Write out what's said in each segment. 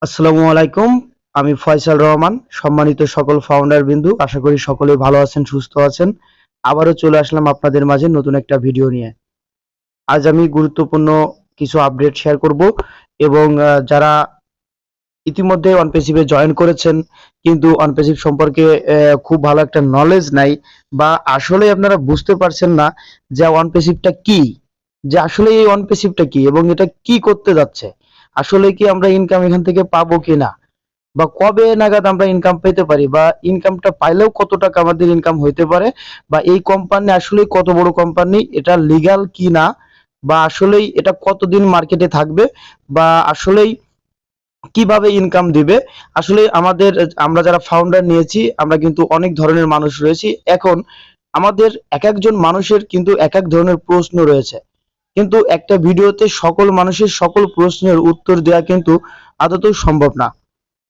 আসসালামু আলাইকুম। আমি ফয়সাল রহমান। সম্মানিত সকল ফাউন্ডার বিন্দু, আশা করি সকলেই ভালো আছেন, সুস্থ আছেন। আবারও চলে আসলাম আপনাদের মাঝে নতুন একটা ভিডিও নিয়ে। আজ আমি গুরুত্বপূর্ণ কিছু আপডেট শেয়ার করব এবং যারা ইতিমধ্যে অনপ্যাসিভে জয়েন করেছেন কিন্তু অনপ্যাসিভ সম্পর্কে খুব ভালো একটা নলেজ নাই বা আসলে আপনারা বুঝতে পারছেন না যে অনপ্যাসিভটা কি, যে আসলে এই অনপ্যাসিভটা কি এবং এটা কি করতে যাচ্ছে, আসলে কি আমরা ইনকাম এখান থেকে পাবো কিনা বা কবে নাগাদ আমরা ইনকাম পেতে পারি বা ইনকামটা পাইলেও কত টাকা আমাদের ইনকাম হইতে পারে বা এই কোম্পানি আসলে কত বড় কোম্পানি, এটা লিগ্যাল কি না বা আসলেই এটা কতদিন মার্কেটে থাকবে বা আসলেই কিভাবে ইনকাম দিবে। আসলে আমরা যারা ফাউন্ডার নিয়েছি আমরা কিন্তু অনেক ধরনের মানুষ রয়েছি। এখন আমাদের এক একজন মানুষের কিন্তু এক এক ধরনের প্রশ্ন রয়েছে, কিন্তু একটা ভিডিওতে সকল মানুষের সকল প্রশ্নের উত্তর দেওয়া কিন্তু আদতেও সম্ভব না।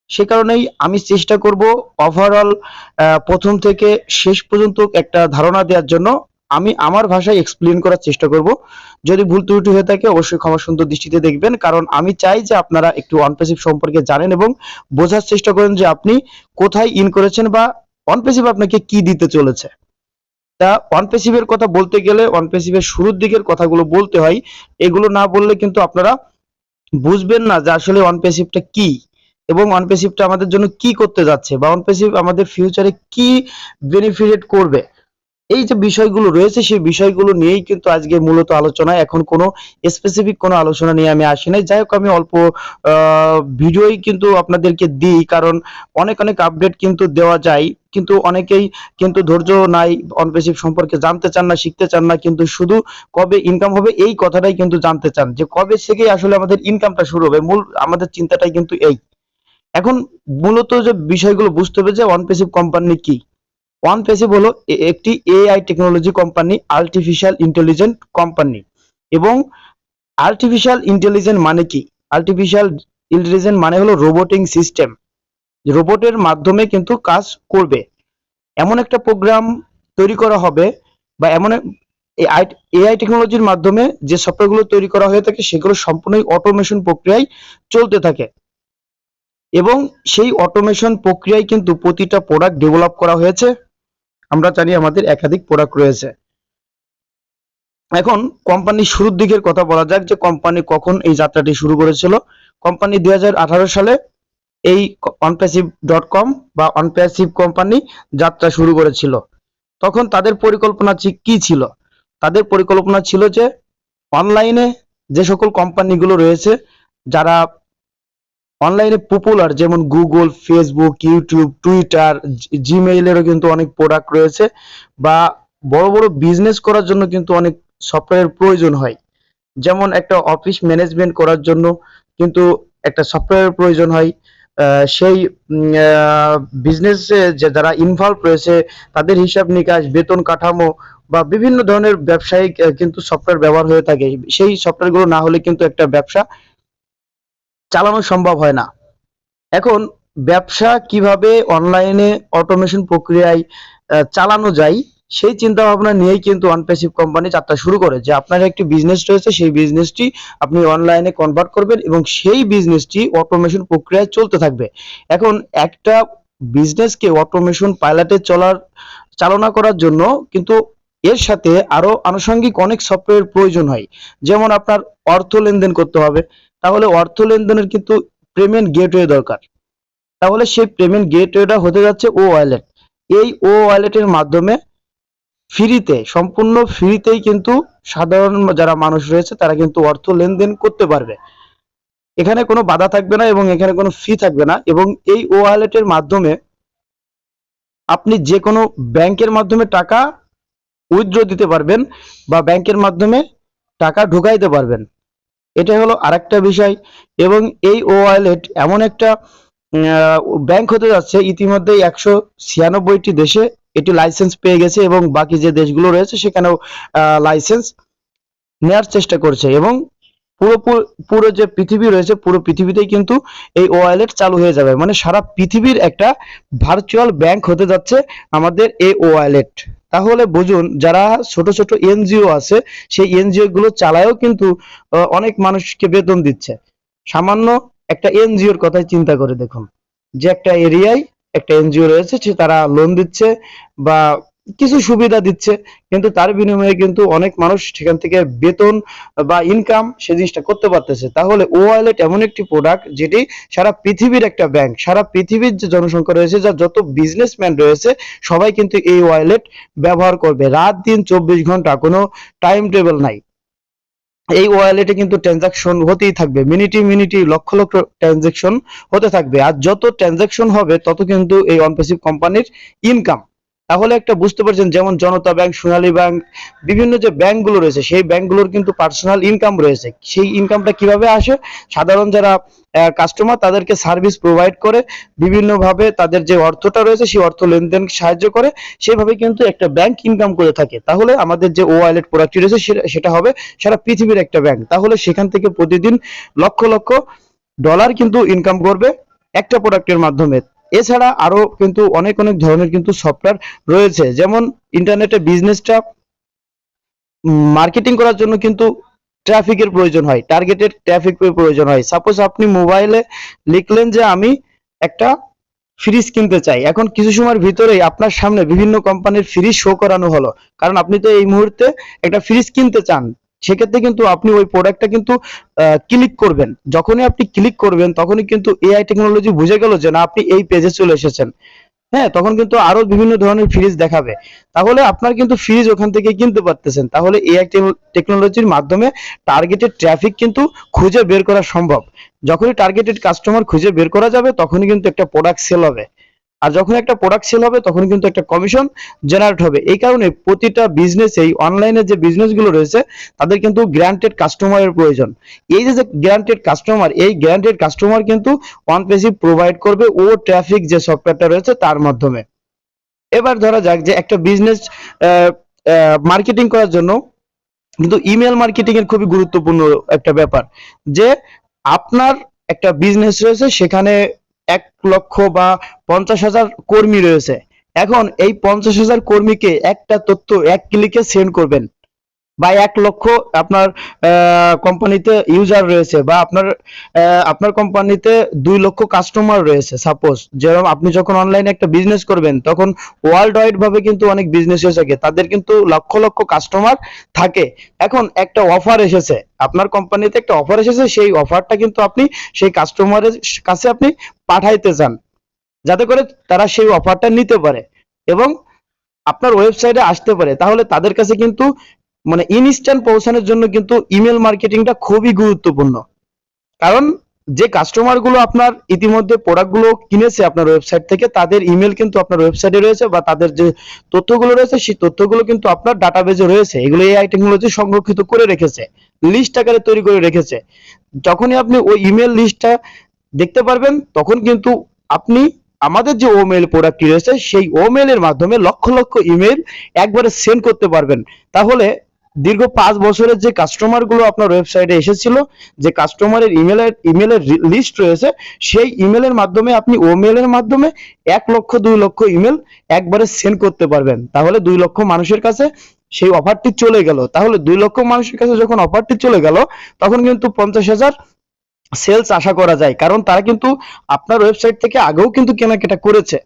সে কারণেই আমি চেষ্টা করব ওভারঅল প্রথম থেকে শেষ পর্যন্ত একটা ধারণা দেওয়ার জন্য আমি আমার ভাষায় এক্সপ্লেন করার চেষ্টা করব। যদি ভুল ত্রুটি হয়ে থাকে অবশ্যই ক্ষমা সুন্দর দৃষ্টিতে দেখবেন, কারণ আমি চাই যে আপনারা একটু অনপ্যাসিভ সম্পর্কে জানেন এবং বোঝার চেষ্টা করেন যে আপনি কোথায় ইন করেছেন বা অনপ্যাসিভ আপনাকে কি দিতে চলেছে। তা অনপ্যাসিভের কথা বলতে গেলে অনপ্যাসিভের শুরুর দিকের কথাগুলো বলতে হয়। এগুলো না বললে কিন্তু আপনারা বুঝবেন না যে আসলে অনপ্যাসিভটা কি এবং অনপ্যাসিভটা আমাদের জন্য কি করতে যাচ্ছে বা অনপ্যাসিভ আমাদের ফিউচারে কি বেনিফিট করবে। এই যে বিষয়গুলো রয়েছে সেই বিষয়গুলো নিয়েই কিন্তু আজকে মূলত আলোচনা। এখন কোনো স্পেসিফিক কোনো আলোচনা নিয়ে আমি আসি নাই। যাই হোক, আমি অল্প ভিডিওই কিন্তু আপনাদেরকে দিই, কারণ অনেক অনেক আপডেট কিন্তু দেওয়া যায়, কিন্তু অনেকেই কিন্তু ধৈর্য নাই, অনপ্যাসিভ সম্পর্কে জানতে চান না, শিখতে চান না, কিন্তু শুধু কবে ইনকাম হবে এই কথাটাই কিন্তু জানতে চান, যে কবে থেকে আসলে আমাদের ইনকামটা শুরু হবে। মূল আমাদের চিন্তাটাই কিন্তু এই। এখন মূলত যে বিষয়গুলো বুঝতে হবে যে অনপ্যাসিভ কোম্পানি কি। OnePassive হলো একটি AI technology company, artificial intelligent company. এবং আর্টিফিশিয়াল ইন্টেলিজেন্ট মানে কি? আর্টিফিশিয়াল ইন্টেলিজেন্ট মানে হলো রোবোটিং সিস্টেম, রোবটের মাধ্যমে কিন্তু কাজ করবে এমন একটা প্রোগ্রাম তৈরি করা হবে বা এআই টেকনোলজির মাধ্যমে যে সফটওয়্যারগুলো তৈরি করা হয়ে থাকে সেগুলো সম্পূর্ণই অটোমেশন প্রক্রিয়ায় চলতে থাকে এবং সেই অটোমেশন প্রক্রিয়ায় কিন্তু প্রতিটা প্রোডাক্ট ডেভেলপ করা হয়েছে। আমরা জানি আমাদের একাধিক প্রোডাক্ট রয়েছে। এখন কোম্পানির শুরুর দিকের কথা বলা যাক, যে কোম্পানি কখন এই যাত্রাটি শুরু করেছিল। কোম্পানি 2018 সালে এই onpassive.com বা অনপ্যাসিভ কোম্পানি যাত্রা শুরু করেছিল। তখন তাদের পরিকল্পনা কি ছিল? তাদের পরিকল্পনা ছিল যে অনলাইনে যে সকল কোম্পানিগুলো রয়েছে, যারা অনলাইনে পপুলার, যেমন গুগল, ফেসবুক, ইউটিউব, টুইটার, জিমেইলেরও কিন্তু অনেক প্রোডাক্ট রয়েছে বা বড় বড় বিজনেস করার জন্য কিন্তু অনেক সফটওয়্যারের প্রয়োজন হয়। যেমন একটা অফিস ম্যানেজমেন্ট করার জন্য কিন্তু একটা সফটওয়্যারের প্রয়োজন হয়। সেই বিজনেসে যে যারা ইনভলভ রয়েছে তাদের হিসাব নিকাশ, বেতন কাঠামো বা বিভিন্ন ধরনের ব্যবসায়িক কিন্তু সফটওয়্যার ব্যবহার হয়ে থাকে। সেই সফটওয়্যারগুলো না হলে কিন্তু একটা ব্যবসা চালানো সম্ভব হয় না। এখন ব্যবসা কিভাবে অনলাইনে অটোমেশন প্রক্রিয়ায় চালানো যায় সেই চিন্তা ভাবনা নিয়েই কিন্তু অনপ্যাসিভ কোম্পানি যাত্রা শুরু করে, যে আপনার একটি বিজনেস রয়েছে, সেই বিজনেসটি আপনি অনলাইনে কনভার্ট করবেন এবং সেই বিজনেসটি অটোমেশন প্রক্রিয়ায় চলতে থাকবে। এখন একটা বিজনেসকে অটোমেশন পাইলটে চালনা করার জন্য কিন্তু এর সাথে আরো আনুষঙ্গিক অনেক সফটওয়্যার প্রয়োজন হয়। যেমন আপনার অর্থ লেনদেন করতে হবে, তাহলে অর্থ লেনদেনের কিন্তু পেমেন্ট গেটওয়ে দরকার। তাহলে সেই পেমেন্ট গেটওয়েটা হতে যাচ্ছে ও ওয়ালেট। এই ও ওয়ালেটের মাধ্যমে ফ্রিতে, সম্পূর্ণ ফ্রিতেই কিন্তু সাধারণ যারা মানুষ রয়েছে তারা কিন্তু অর্থ লেনদেন করতে পারবে। এখানে কোনো বাধা থাকবে না এবং এখানে কোনো ফি থাকবে না। এবং এই ও ওয়ালেটের মাধ্যমে আপনি যে কোনো ব্যাংকের মাধ্যমে টাকা উইথড্র দিতে পারবেন বা ব্যাংকের মাধ্যমে টাকা ঢুকাইতে পারবেন। এটা হলো আরেকটা বিষয়। এবং এই ও ওয়ালেট এমন একটা ব্যাংক হতে যাচ্ছে, ইতিমধ্যেই 196টি দেশে এটি লাইসেন্স পেয়ে গেছে এবং বাকি যে দেশগুলো রয়েছে সেখানেও লাইসেন্স নেওয়ার চেষ্টা করছে এবং পুরো পুরো যে পৃথিবী রয়েছে পুরো পৃথিবীতেই কিন্তু এই ওয়ালেট চালু হয়ে যাবে। মানে সারা পৃথিবীর একটা ভার্চুয়াল ব্যাংক হতে যাচ্ছে আমাদের এই ওয়ালেট। তাহলে বুঝুন, যারা ছোট ছোট এনজিও আছে সেই এনজিও গুলো চালায়ও কিন্তু অনেক মানুষকে বেতন দিচ্ছে। সামান্য একটা এনজিওর কথাই চিন্তা করে দেখুন, যে একটা এরিয়ায় একটা এনজিও রয়েছে, সে তারা লোন দিচ্ছে বা কিছু সুবিধা দিচ্ছে, কিন্তু তার বিনিময়ে কিন্তু অনেক মানুষ সেখান থেকে বেতন বা ইনকাম সে জিনিসটা করতে পারতেছে। তাহলে ও ওয়ালেট এমন একটি প্রোডাক্ট যেটি সারা পৃথিবীর একটা ব্যাংক, সারা পৃথিবীর যে জনসংখ্যা রয়েছে, যার যত বিজনেসম্যান রয়েছে, সবাই কিন্তু এই ওয়ালেট ব্যবহার করবে। রাত দিন 24 ঘন্টা, কোনো টাইম টেবিল নাই। এই ওয়ালেটে কিন্তু ট্রানজাকশন হতেই থাকবে, মিনিটে মিনিটে লক্ষ লক্ষ ট্রানজাকশন হতে থাকবে, আর যত ট্রানজাকশন হবে তত কিন্তু এই অনপ্যাসিভ কোম্পানির ইনকাম। তাহলে একটা বুঝতে পারছেন, যেমন জনতা ব্যাংক, সোনালী ব্যাংক, বিভিন্ন যে ব্যাংকগুলো রয়েছে, সেই ব্যাংকগুলোর কিন্তু পার্সোনাল ইনকাম রয়েছে। সেই ইনকামটা কিভাবে আসে? সাধারণ যারা কাস্টমার, তাদেরকে সার্ভিস প্রোভাইড করে, বিভিন্নভাবে তাদের যে অর্থটা রয়েছে সেই অর্থ লেনদেন সাহায্য করে, সেভাবে কিন্তু একটা ব্যাংক ইনকাম করে থাকে। তাহলে আমাদের যে ওয়ালেট প্রোডাক্টটি রয়েছে সেটা হবে সারা পৃথিবীর একটা ব্যাংক। তাহলে সেখান থেকে প্রতিদিন লক্ষ লক্ষ ডলার কিন্তু ইনকাম করবে একটা প্রোডাক্টের মাধ্যমে। এছাড়া আরো কিন্তু অনেক অনেক ধরনের কিন্তু সফটওয়্যার রয়েছে, যেমন ইন্টারনেটে বিজনেসটা মার্কেটিং করার জন্য কিন্তু ট্রাফিকের প্রয়োজন হয়, টার্গেটেড ট্রাফিকের প্রয়োজন হয়। সাপোজ আপনি মোবাইলে লিখলেন যে আমি একটা ফ্রিজ কিনতে চাই, এখন কিছু সময়ের ভিতরেই আপনার সামনে বিভিন্ন কোম্পানির ফ্রিজ শো করানো হলো, কারণ আপনি তো এই মুহূর্তে একটা ফ্রিজ কিনতে চান। সেক্ষেত্রে কিন্তু আপনি ওই প্রোডাক্টটা কিন্তু ক্লিক করবেন। যখনই আপনি ক্লিক করবেন তখনই কিন্তু এআই টেকনোলজি বুঝে গেল যে না, আপনি এই পেজে চলে এসেছেন। হ্যাঁ, তখন কিন্তু আরো বিভিন্ন ধরনের ফ্রিজ দেখাবে। তাহলে আপনার কিন্তু ফ্রিজ ওখান থেকে কিনতে পারতেছেন। তাহলে এআই টেকনোলজির মাধ্যমে টার্গেটেড ট্রাফিক কিন্তু খুঁজে বের করা সম্ভব। যখনই টার্গেটেড কাস্টমার খুঁজে বের করা যাবে, তখনই কিন্তু একটা প্রোডাক্ট সেল হবে। আর যখন একটা প্রোডাক্ট সেল হবে, তখন কিন্তু একটা কমিশন জেনারেট হবে। এই কারণে প্রতিটা বিজনেসেই, অনলাইনে যে বিজনেসগুলো রয়েছে, তাদের কিন্তু গ্যারান্টেড কাস্টমারের প্রয়োজন। এই যে গ্যারান্টেড কাস্টমার, এই গ্যারান্টেড কাস্টমার কিন্তু OnePassive প্রোভাইড করবে ও ট্রাফিক যে সফটওয়্যারটা রয়েছে তার মাধ্যমে। এবার ধরা যাক যে একটা বিজনেস মার্কেটিং করার জন্য কিন্তু ইমেল মার্কেটিং এর খুবই গুরুত্বপূর্ণ একটা ব্যাপার, যে আপনার একটা বিজনেস রয়েছে, সেখানে 1 লক্ষ বা 50,000 কর্মী রয়েছে। এখন এই 50,000 কর্মীকে একটা তথ্য এক ক্লিকে সেন্ড করবেন, বা 1 লক্ষ আপনার কোম্পানিতে ইউজার রয়েছে, বা আপনার কোম্পানিতে 2 লক্ষ কাস্টমার রয়েছে। সাপোজ যেরকম আপনি যখন অনলাইনে একটা বিজনেস করবেন, তখন ওয়ার্ল্ড ওয়াইড ভাবে কিন্তু অনেক বিজনেস হয়ে থাকে, তাদের কিন্তু লক্ষ লক্ষ কাস্টমার থাকে। এখন একটা অফার এসেছে, আপনার কোম্পানিতে একটা অফার এসেছে, সেই অফারটা কিন্তু আপনি সেই কাস্টমারের কাছে আপনি পাঠাইতে চান, যাতে করে তারা সেই অফারটা নিতে পারে এবং আপনার ওয়েবসাইটে আসতে পারে। তাহলে তাদের কাছে কিন্তু মানে ইনস্ট্যান্ট পৌঁছানোর জন্য কিন্তু ইমেল মার্কেটিংটা খুবই গুরুত্বপূর্ণ। কারণ যে কাস্টমার গুলো আপনার ইতিমধ্যে প্রোডাক্ট গুলো কিনেছে আপনার ওয়েবসাইট থেকে, তাদের ইমেল কিন্তু আপনার ওয়েবসাইটে রয়েছে, বা তাদের যে তথ্যগুলো রয়েছে সেই তথ্যগুলো কিন্তু আপনার ডাটাবেজে রয়েছে। এগুলো এআই টেকনোলজি সংরক্ষিত করে রেখেছে, লিস্ট আকারে তৈরি করে রেখেছে। যখনই আপনি ওই ইমেল লিস্টটা দেখতে পারবেন, তখন কিন্তু আপনি আমাদের যে ওমেইল প্রোডাক্টটি রয়েছে, সেই ওমেইলের মাধ্যমে লক্ষ লক্ষ ইমেল একবারে সেন্ড করতে পারবেন। তাহলে দীর্ঘ 5 বছরের যে কাস্টমার গুলো আপনার ওয়েবসাইটে এসেছিল, যে কাস্টমারের ইমেলের লিস্ট রয়েছে, সেই ইমেলের মাধ্যমে আপনি ওমেইলের মাধ্যমে 1 লক্ষ 2 লক্ষ ইমেল একবারে সেন্ড করতে পারবেন। তাহলে 2 লক্ষ মানুষের কাছে সেই অফারটি চলে গেল। তাহলে 2 লক্ষ মানুষের কাছে যখন অফারটি চলে গেল, তখন কিন্তু 50,000 সেলস আশা করা যায়, কারণ তারা কিন্তু আপনার ওয়েবসাইট থেকে আগেও কিন্তু কেনাকাটা করেছে।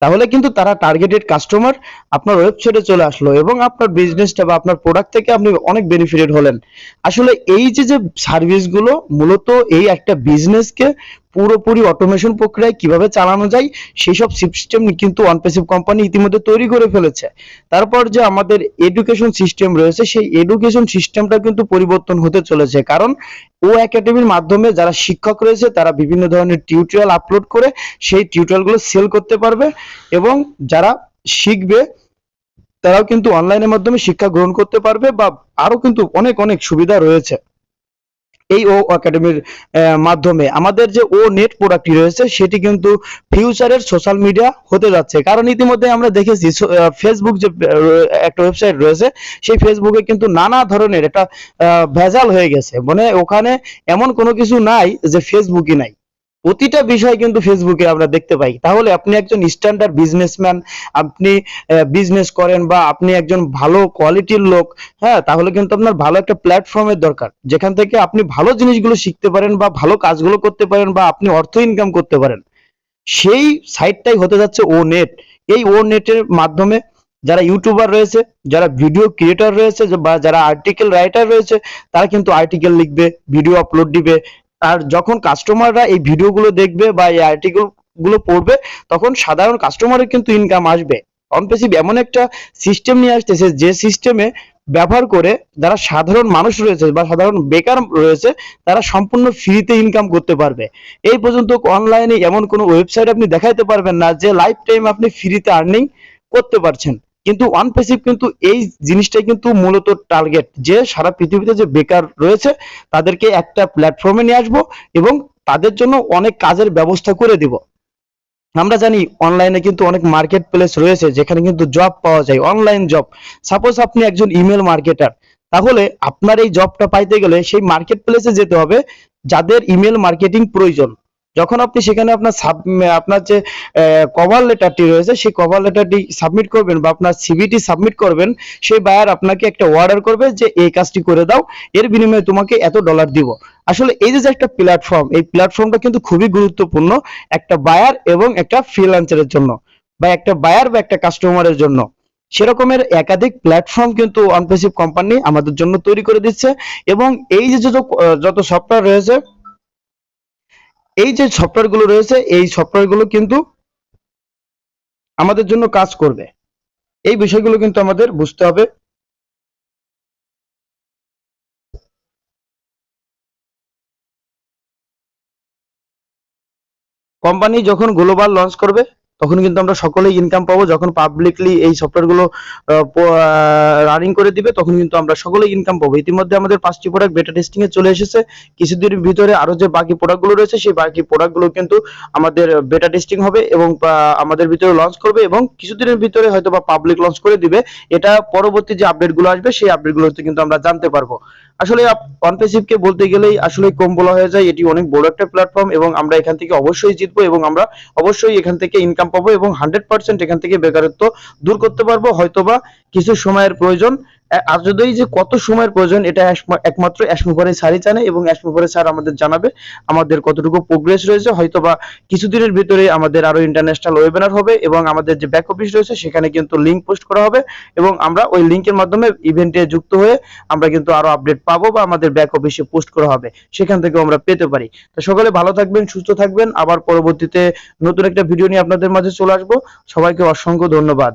তাহলে কিন্তু তারা টার্গেটেড কাস্টমার আপনার ওয়েবসাইটে চলে আসলো, এবং আপনার বিজনেসটা বা আপনার প্রোডাক্ট থেকে আপনি অনেক বেনিফিটেড হলেন। আসলে এই যে যে সার্ভিসগুলো মূলত এই একটা বিজনেসকে পুরোপুরি অটোমেশন প্রক্রিয়ায় কিভাবে চালানো যায়, সেই সব সিস্টেম কিন্তু OnePassive কোম্পানি ইতিমধ্যে তৈরি করে ফেলেছে। তারপর যে আমাদের এডুকেশন সিস্টেম রয়েছে, সেই এডুকেশন সিস্টেমটা কিন্তু পরিবর্তন হতে চলেছে, কারণ ও একাডেমির মাধ্যমে যারা শিক্ষক রয়েছে, তারা বিভিন্ন ধরনের টিউটোরিয়াল আপলোড করে সেই টিউটোরিয়ালগুলো সেল করতে পারবে, এবং যারা শিখবে তারাও কিন্তু অনলাইনের মাধ্যমে শিক্ষা গ্রহণ করতে পারবে, বা আরো কিন্তু অনেক অনেক সুবিধা রয়েছে এই ও একাডেমির মাধ্যমে। আমাদের যে ও নেট প্রোডাক্টটি রয়েছে, সেটি কিন্তু ফিউচারের সোশ্যাল মিডিয়া হতে যাচ্ছে, কারণ ইতিমধ্যে আমরা দেখেছি ফেসবুক যে একটা ওয়েবসাইট রয়েছে, সেই ফেসবুকে কিন্তু নানা ধরনের একটা ভেজাল হয়ে গেছে, মানে ওখানে এমন কোনো কিছু নাই যে ফেসবুকই নাই। প্রতিটা বিষয় কিন্তু ফেসবুকে আমরা দেখতে পাই। তাহলে আপনি একজন স্ট্যান্ডার্ড বিজনেসম্যান, আপনি বিজনেস করেন বা আপনি একজন ভালো কোয়ালিটির লোক, হ্যাঁ, তাহলে কিন্তু আপনার ভালো একটা প্ল্যাটফর্মের দরকার, যেখান থেকে আপনি ভালো জিনিসগুলো শিখতে পারেন বা ভালো কাজগুলো করতে পারেন বা আপনি অর্থ ইনকাম করতে পারেন। সেই সাইটটাই হতে যাচ্ছে ও নেট। এই ও নেটের মাধ্যমে যারা ইউটিউবার রয়েছে, যারা ভিডিও ক্রিয়েটর রয়েছে বা যারা আর্টিকেল রাইটার রয়েছে, তারা কিন্তু আর্টিকেল লিখবে, ভিডিও আপলোড দিবে। আর যখন কাস্টমাররা এই ভিডিওগুলো দেখবে বা এই আর্টিকেল গুলো পড়বে, তখন সাধারণ কাস্টমারের কিন্তু ইনকাম আসবে। অনপেসিভ এমন একটা সিস্টেম নিয়ে আসতেছে, যে সিস্টেমে ব্যবহার করে যারা সাধারণ মানুষ রয়েছে বা সাধারণ বেকার রয়েছে, তারা সম্পূর্ণ ফ্রিতে ইনকাম করতে পারবে। এই পর্যন্ত অনলাইনে এমন কোনো ওয়েবসাইট আপনি দেখাইতে পারবেন না যে লাইফ টাইম আপনি ফ্রিতে আর্নিং করতে পারছেন। কিন্তু OnePassive কিন্তু এই জিনিসটাই কিন্তু মূলত টার্গেট, যে সারা পৃথিবীতে যে বেকার রয়েছে তাদেরকে একটা প্ল্যাটফর্মে নিয়ে আসবো এবং তাদের জন্য অনেক কাজের ব্যবস্থা করে দিব। আমরা জানি অনলাইনে কিন্তু অনেক মার্কেট প্লেস রয়েছে যেখানে কিন্তু জব পাওয়া যায়, অনলাইন জব। সাপোজ আপনি একজন ইমেল মার্কেটার, তাহলে আপনার এই জবটা পাইতে গেলে সেই মার্কেট প্লেসে যেতে হবে যাদের ইমেল মার্কেটিং প্রয়োজন। যখন আপনি সেখানে আপনার যে কভার লেটারটি রয়েছে সেই কভার লেটারটি সাবমিট করবেন বা আপনার সিভিটি সাবমিট করবেন, সেই বায়ার আপনাকে একটা অর্ডার করবে যে এই কাজটি করে দাও, এর বিনিময়ে তোমাকে এত ডলার দিব। আসলে এই যে একটা প্ল্যাটফর্ম, এই প্ল্যাটফর্মটা কিন্তু খুবই গুরুত্বপূর্ণ একটা বায়ার এবং একটা ফ্রিল্যান্সারের জন্য, বা একটা বায়ার বা একটা কাস্টমারের জন্য। সেরকমের একাধিক প্ল্যাটফর্ম কিন্তু অনপেসিভ কোম্পানি আমাদের জন্য তৈরি করে দিচ্ছে। এবং এই যে যত সফটওয়্যার রয়েছে, এই যে সফটওয়্যারগুলো রয়েছে, এই সফটওয়্যারগুলো কিন্তু আমাদের জন্য কাজ করবে। এই বিষয়গুলো কিন্তু আমাদের বুঝতে হবে। কোম্পানি যখন গ্লোবাল লঞ্চ করবে তখন কিন্তু আমরা সকলেই ইনকাম পাবো। যখন পাবলিকলি এই সফটওয়্যারগুলো রানিং করে দিবে তখন কিন্তু আমরা সকলেই ইনকাম পাবো। ইতিমধ্যে আমাদের 5টি প্রোডাক্ট বেটা টেস্টিং এ চলে এসেছে। কিছুদিনের ভিতরে আরো যে বাকি প্রোডাক্টগুলো রয়েছে সেই বাকি প্রোডাক্টগুলো কিন্তু আমাদের বেটা টেস্টিং হবে এবং আমাদের ভিতরে লঞ্চ করবে এবং কিছুদিনের ভিতরে হয়তো বা পাবলিক লঞ্চ করে দিবে। এটা পরবর্তী যে আপডেটগুলো আসবে সেই আপডেটগুলোতে কিন্তু আমরা জানতে পারবো। আসলে অনপেসিভকে বলতে গেলেই আসলে কম বলা হয়ে যায়, এটি অনেক বড় একটা প্ল্যাটফর্ম এবং আমরা এখান থেকে অবশ্যই জিতবো এবং আমরা অবশ্যই এখান থেকে ইনকাম পাবো এবং 100% এখান থেকে বেকারত্ব দূর করতে পারবো। হয়তোবা কিছু সময়ের প্রয়োজন। আর যদি যে কত সময়ের প্রয়োজন এটা একমাত্র অ্যাসমো পরে স্যারই জানে এবং অ্যাসমো পরে স্যার আমাদের জানাবে আমাদের কতটুকু প্রোগ্রেস রয়েছে। হয়তোবা কিছুদিনের ভিতরে আমাদের আরো ইন্টারন্যাশনাল ওয়েবিনার হবে এবং আমাদের যে ব্যাক অফিস রয়েছে সেখানে কিন্তু লিংক পোস্ট করা হবে এবং আমরা ওই লিংকের মাধ্যমে ইভেন্টে যুক্ত হয়ে আমরা কিন্তু আরো আপডেট পাবো বা আমাদের ব্যাক অফিসে পোস্ট করা হবে, সেখান থেকে আমরা পেতে পারি। তো সকলে ভালো থাকবেন, সুস্থ থাকবেন। আবার পরবর্তীতে নতুন একটা ভিডিও নিয়ে আপনাদের মাঝে চলে আসবো। সবাইকে অসংখ্য ধন্যবাদ।